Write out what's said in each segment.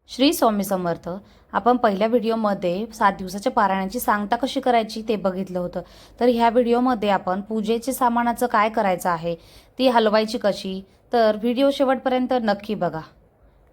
श्री स्वामी समर्थ. आपण पहिल्या व्हिडिओमध्ये 7 दिवसाच्या पारायणाची सांगता कशी करायची ते बघितलं होतं. तर ह्या व्हिडिओमध्ये आपण पूजेचे सामानाचं काय करायचं आहे, ती हलवायची कशी, तर व्हिडिओ शेवटपर्यंत नक्की बघा.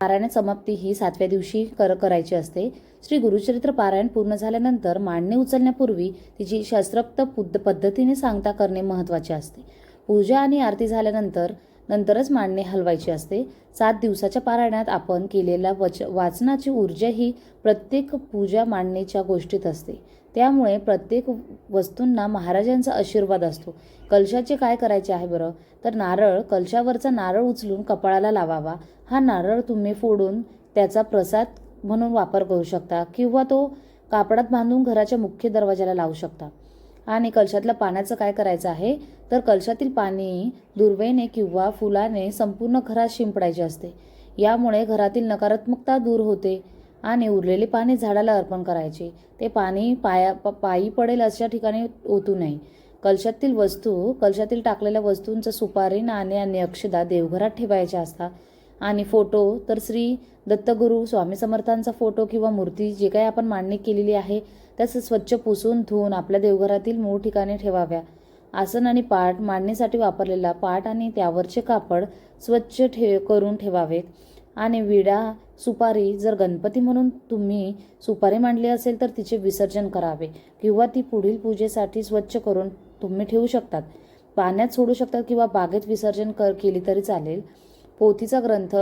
पारायण समाप्ती ही 7व्या दिवशी करायची असते. श्री गुरुचरित्र पारायण पूर्ण झाल्यानंतर मांडणी उचलण्यापूर्वी तिची शास्त्रोक्त पद्धतीने सांगता करणे महत्त्वाचे असते. पूजा आणि आरती झाल्यानंतरच मांडणी हलवायची असते. 7 दिवसाच्या पारायणात आपण केलेल्या वाचनाची ऊर्जा ही प्रत्येक पूजा मांडणीच्या गोष्टीत असते. त्यामुळे प्रत्येक वस्तूंना महाराजांचा आशीर्वाद असतो. कलशाचे काय करायचे आहे बरं, तर नारळ, कलशावरचा नारळ उचलून कपाळाला लावावा. हा नारळ तुम्ही फोडून त्याचा प्रसाद म्हणून वापर करू शकता किंवा तो कापडात बांधून घराच्या मुख्य दरवाजाला लावू शकता. आणि कलशातल्या पाण्याचं काय करायचं आहे, तर कलशातील पाणी दुर्वेने किंवा फुलाने संपूर्ण घरात शिंपडायचे असते. यामुळे घरातील नकारात्मकता दूर होते. आणि उरलेले पाणी झाडाला अर्पण करायचे. ते पाणी पायी पडेल अशा ठिकाणी ओतू नये. कलशातील टाकलेल्या वस्तूंचा सुपारी, नाणे आणि अक्षदा देवघरात ठेवायच्या असतात. आणि फोटो तर श्री दत्तगुरू स्वामी समर्थांचा फोटो किंवा मूर्ती जे काही आपण मांडणी केलेली आहे त्याचं स्वच्छ पुसून धुवून आपल्या देवघरातील मूळ ठिकाणी ठेवाव्या. आसन आणि पाट, मांडणीसाठी वापरलेला पाट आणि त्यावरचे कापड स्वच्छ करून ठेवावेत. आणि विडा, सुपारी, जर गणपती म्हणून तुम्ही सुपारी मांडली असेल तर तिचे विसर्जन करावे किंवा ती पुढील पूजेसाठी स्वच्छ करून तुम्ही ठेवू शकतात. पाण्यात सोडू शकतात किंवा बागेत विसर्जन केली तरी चालेल. पोथीचा ग्रंथ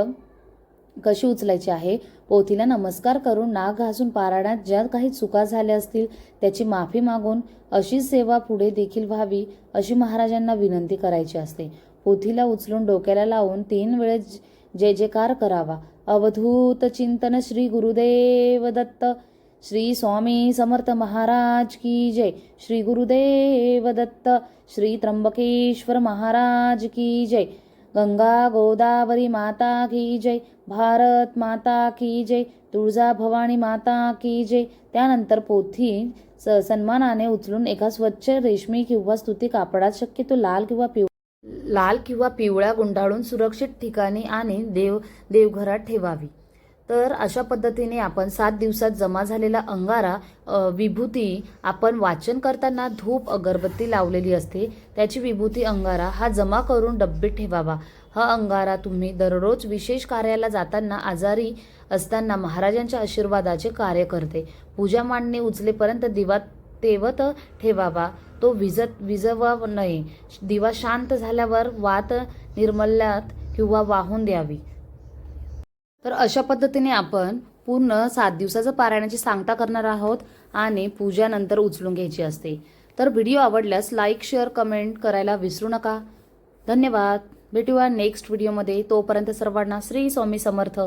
कशी उचलायची आहे, पोथीला नमस्कार करून नाक घासून पारायणात ज्या काही चुका झाल्या असतील त्याची माफी मागून अशी सेवा पुढे देखील व्हावी अशी महाराजांना विनंती करायची असते. पोथीला उचलून डोक्याला लावून 3 वेळेस जय जयकार करावा. अवधूत चिंतन. श्री गुरुदेव दत्त. श्री स्वामी समर्थ महाराज की जय. श्री गुरुदेव दत्त. श्री त्र्यंबकेश्वर महाराज की जय. गंगा गोदावरी माता की जय. भारत माता की जय. तुळजा भवानी माता की जय. त्यानंतर पोथी सन्मानाने उचलून एका स्वच्छ रेशमी किंवा स्तुती कापडात, शक्यतो लाल किंवा पिवळ्या, गुंडाळून सुरक्षित ठिकाणी आणि देवघरात ठेवावी. तर अशा पद्धतीने आपण 7 दिवसात जमा झालेला अंगारा, विभूती, आपण वाचन करताना धूप अगरबत्ती लावलेली असते त्याची विभूती अंगारा हा जमा करून डब्बीत ठेवावा. हा अंगारा तुम्ही दररोज विशेष कार्याला जाताना, आजारी असताना महाराजांच्या आशीर्वादाचे कार्य करते. पूजा मांडणी उचलेपर्यंत दिवा तेवत ठेवावा, तो विझवा नये. दिवा शांत झाल्यावर वात निर्मल्यात किंवा वाहून द्यावी. तर अशा पद्धतीने आपण पूर्ण 7 दिवसाचं पारायणाची सांगता करणार आहोत आणि पूजा नंतर उचलून घ्यायची असते. तर व्हिडिओ आवडल्यास लाईक, शेअर, कमेंट करायला विसरू नका. धन्यवाद. भेटूया नेक्स्ट व्हिडिओमध्ये. तोपर्यंत सर्वांना श्री स्वामी समर्थ.